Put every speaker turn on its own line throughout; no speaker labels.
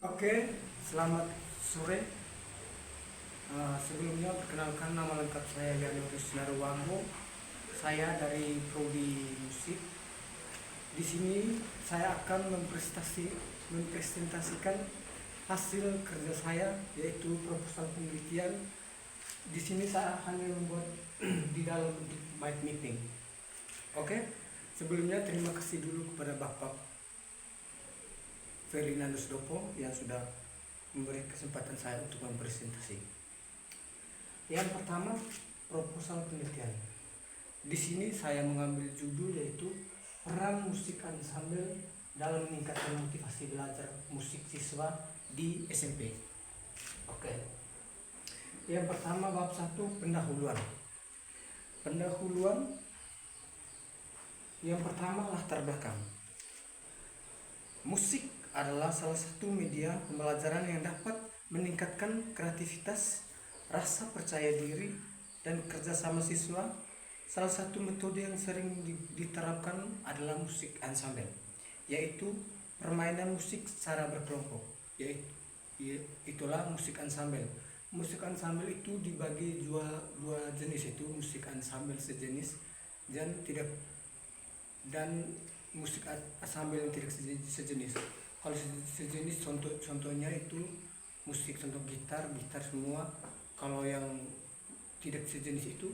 Oke, selamat sore. Sebelumnya perkenalkan nama lengkap saya Leonardus Narwango. Saya dari Prodi Musik. Di sini saya akan mempresentasikan hasil kerja saya, yaitu proposal penelitian. Di sini saya hanya membuat di dalam bentuk mic meeting. Oke, sebelumnya terima kasih dulu kepada Bapak Ferdinandus Dopo yang sudah memberi kesempatan saya untuk mempresentasi. Yang pertama, proposal penelitian. Di sini saya mengambil judul yaitu peran musik ensemble dalam meningkatkan motivasi belajar musik siswa di SMP. Oke. Yang pertama, bab 1, pendahuluan. Pendahuluan yang pertama, latar belakang. Musik adalah salah satu media pembelajaran yang dapat meningkatkan kreativitas, rasa percaya diri, dan kerjasama siswa. Salah satu metode yang sering diterapkan adalah musik ensemble, yaitu permainan musik secara berkelompok. Itulah musik ensemble. Musik ensemble itu dibagi dua jenis, itu musik ensemble sejenis dan musik ensemble yang tidak sejenis. Kalau sejenis contohnya itu musik contoh gitar semua. Kalau yang tidak sejenis itu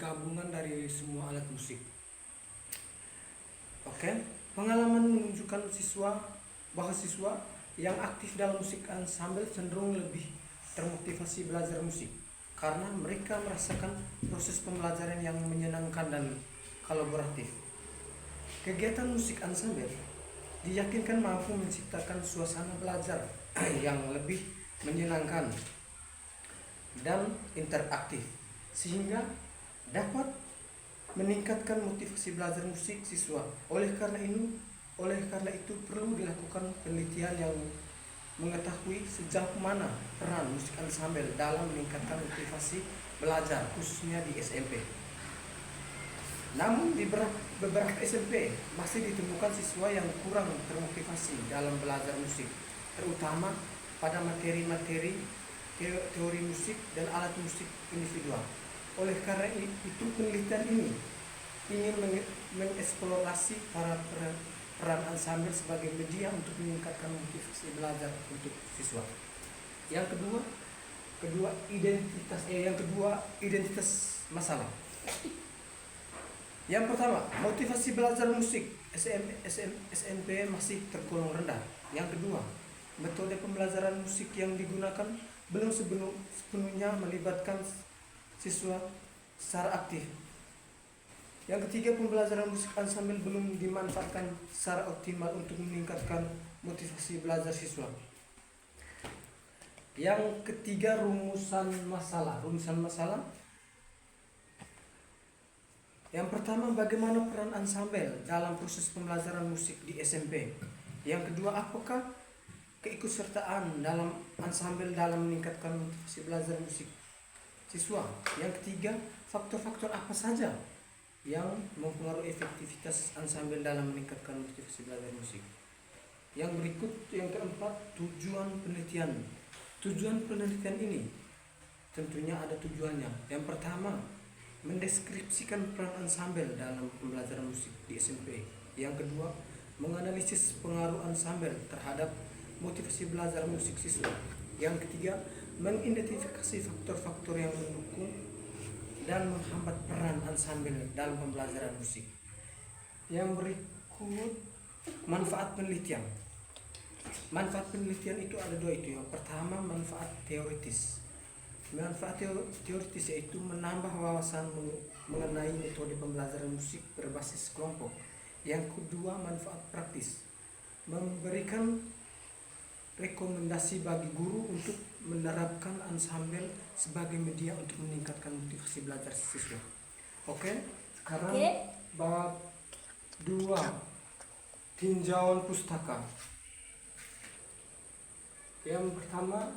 gabungan dari semua alat musik. Oke, pengalaman menunjukkan bahwa siswa yang aktif dalam musik ensemble cenderung lebih termotivasi belajar musik karena mereka merasakan proses pembelajaran yang menyenangkan dan kolaboratif. Kegiatan musik ensemble diyakinkan mampu menciptakan suasana belajar yang lebih menyenangkan dan interaktif, sehingga dapat meningkatkan motivasi belajar musik siswa. Oleh karena itu perlu dilakukan penelitian yang mengetahui sejauh mana peran musik ensemble dalam meningkatkan motivasi belajar, khususnya di SMP. Namun di beberapa SMP masih ditemukan siswa yang kurang termotivasi dalam belajar musik, terutama pada materi-materi teori musik dan alat musik individual. Oleh karena itu penelitian ini ingin mengeksplorasi peran ensemble sebagai media untuk meningkatkan motivasi belajar untuk siswa. Yang kedua identitas masalah. Yang pertama, motivasi belajar musik SMP masih tergolong rendah. Yang kedua, metode pembelajaran musik yang digunakan belum sepenuhnya melibatkan siswa secara aktif. Yang ketiga, pembelajaran musik ensemble belum dimanfaatkan secara optimal untuk meningkatkan motivasi belajar siswa. Yang ketiga, rumusan masalah. Yang pertama, bagaimana peran ensemble dalam proses pembelajaran musik di SMP? Yang kedua, apakah keikutsertaan dalam ensemble dalam meningkatkan motivasi belajar musik siswa? Yang ketiga, faktor-faktor apa saja yang mempengaruhi efektivitas ensemble dalam meningkatkan motivasi belajar musik? Yang keempat, tujuan penelitian. Tujuan penelitian ini tentunya ada tujuannya. Yang pertama, mendeskripsikan peran ensemble dalam pembelajaran musik di SMP. Yang kedua, menganalisis pengaruh ensemble terhadap motivasi belajar musik siswa. Yang ketiga, mengidentifikasi faktor-faktor yang mendukung dan menghambat peran ensemble dalam pembelajaran musik. Yang berikut, manfaat penelitian. Manfaat penelitian itu ada dua itu. Yang pertama, manfaat teoritis. Manfaat teoritis yaitu menambah wawasan mengenai metode pembelajaran musik berbasis kelompok. Yang kedua, manfaat praktis, memberikan rekomendasi bagi guru untuk menerapkan ensemble sebagai media untuk meningkatkan motivasi belajar siswa. Oke, sekarang bab 2, tinjauan pustaka. Yang pertama,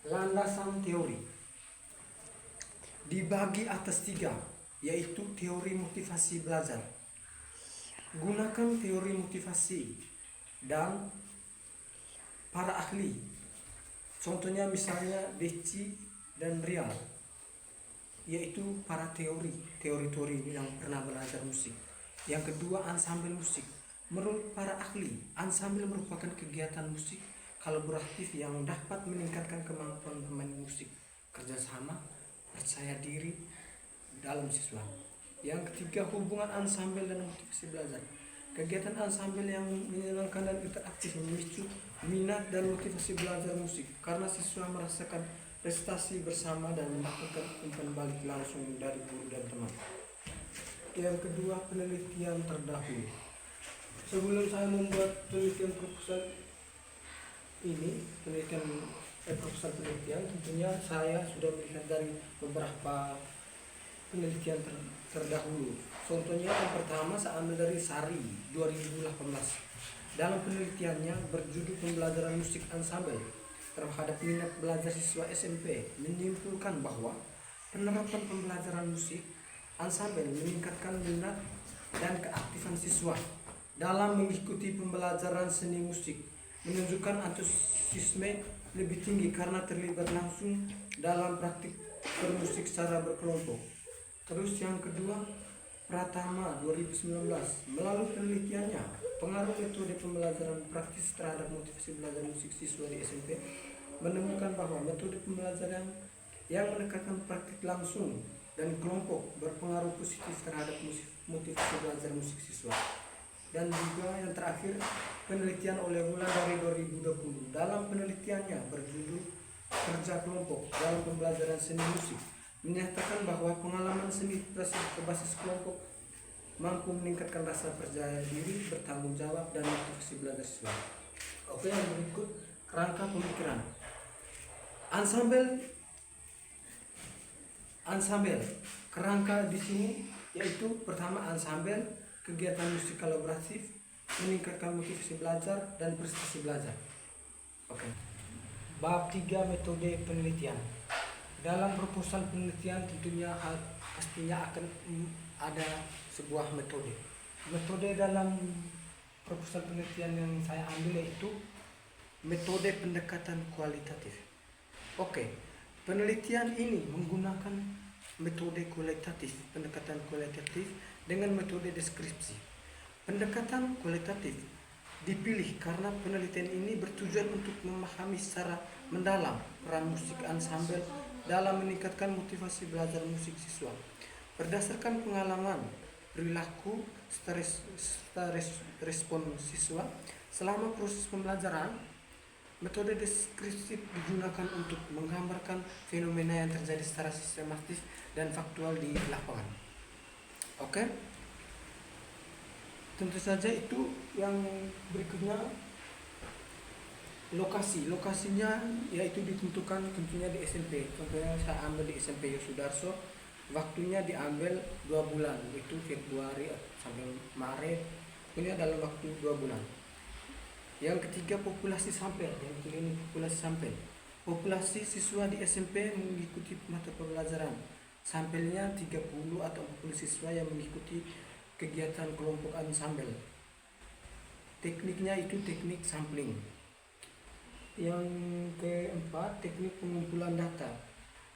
landasan teori. Dibagi atas 3, yaitu teori motivasi belajar. Gunakan teori motivasi dan ahli. Contohnya misalnya Deci dan Rial, yaitu para teori yang pernah belajar musik. Yang kedua, ansambel musik. Menurut para ahli, ansambel merupakan kegiatan musik kolaboratif yang dapat meningkatkan kemampuan pemain musik, kerjasama, percaya diri dalam siswa. Yang ketiga, hubungan ansambel dan motivasi belajar. Kegiatan ansambel yang menyenangkan dan interaktif memicu minat dan motivasi belajar musik karena siswa merasakan prestasi bersama dan mendapatkan umpan balik langsung dari guru dan teman. Yang kedua, penelitian terdahulu. Sebelum saya membuat penelitian proposal penelitian, tentunya saya sudah melihat dari beberapa penelitian terdahulu. Contohnya yang pertama saya ambil dari Sari 2018. Dalam penelitiannya berjudul Pembelajaran Musik Ansambel terhadap minat belajar siswa SMP menyimpulkan bahwa penerapan pembelajaran musik ansambel meningkatkan minat dan keaktifan siswa dalam mengikuti pembelajaran seni musik, menunjukkan antusiasme lebih tinggi karena terlibat langsung dalam praktik bermusik secara berkelompok. Terus yang kedua, Pratama 2019 melalui penelitiannya pengaruh metode pembelajaran praktis terhadap motivasi belajar musik siswa di SMP menemukan bahwa metode pembelajaran yang menekankan praktik langsung dan kelompok berpengaruh positif terhadap motivasi belajar musik siswa. Dan juga yang terakhir, penelitian oleh Wulan dari 2020 dalam penelitiannya berjudul Kerja Kelompok dalam Pembelajaran Seni Musik menyatakan bahwa pengalaman seni berbasis kelompok mampu meningkatkan rasa percaya diri, bertanggung jawab, dan motivasi belajar siswa. Oke, yang berikut kerangka pemikiran. Ansambel kerangka di sini yaitu pertama, ansambel kegiatan musik kolaboratif meningkatkan motivasi belajar dan prestasi belajar. Oke. Bab 3, metode penelitian. Dalam proposal penelitian tentunya pastinya akan ada sebuah metode. Metode dalam proposal penelitian yang saya ambil yaitu metode pendekatan kualitatif. Oke, penelitian ini menggunakan metode kualitatif, pendekatan kualitatif dengan metode deskripsi. Pendekatan kualitatif dipilih karena penelitian ini bertujuan untuk memahami secara mendalam peran musik ansambel dalam meningkatkan motivasi belajar musik siswa. Berdasarkan pengalaman, perilaku, serta respon siswa selama proses pembelajaran, metode deskripsi digunakan untuk menggambarkan fenomena yang terjadi secara sistematis dan faktual di lapangan. Oke? Tentu saja itu yang berikutnya. Lokasinya yaitu ditentukan tentunya di SMP. Contohnya saya ambil di SMP Yosudarso. Waktunya diambil 2 bulan, itu Februari sampai Maret. Ini dalam waktu 2 bulan. Yang ketiga, populasi sampel. Yang ini populasi sampel. Populasi siswa di SMP mengikuti mata pembelajaran. Sampelnya 30 atau 40 siswa yang mengikuti kegiatan kelompok ansambel. Tekniknya itu teknik sampling. Yang keempat, teknik pengumpulan data,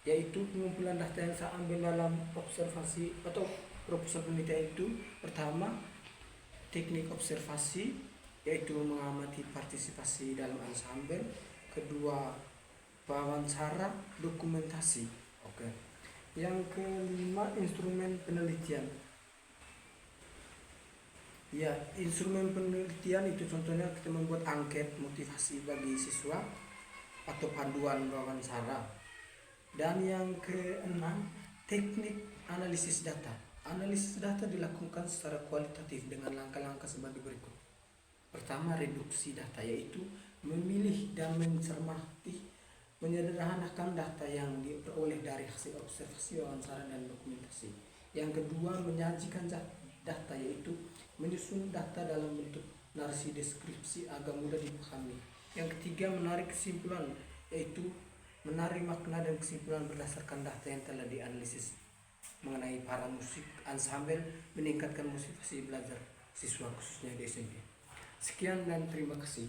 yaitu pengumpulan data yang saya ambil dalam observasi atau proposal penelitian itu. Pertama, teknik observasi, yaitu mengamati partisipasi dalam ansambel. Kedua, wawancara dokumentasi. Oke. Yang kelima, instrumen penelitian. Ya, instrumen penelitian itu contohnya kita membuat angket motivasi bagi siswa atau panduan wawancara. Dan yang keenam, teknik analisis data. Analisis data dilakukan secara kualitatif dengan langkah-langkah sebagai berikut. Pertama, reduksi data, yaitu memilih dan mencermati, menyederhanakan data yang diperoleh dari hasil observasi, wawancara, dan dokumentasi. Yang kedua, menyajikan data, yaitu menyusun data dalam bentuk narasi deskripsi agar mudah dipahami. Yang ketiga, menarik kesimpulan, yaitu menarik makna dan kesimpulan berdasarkan data yang telah dianalisis mengenai para musik ansambel, meningkatkan motivasi belajar siswa khususnya di SMP. Sekian dan terima kasih.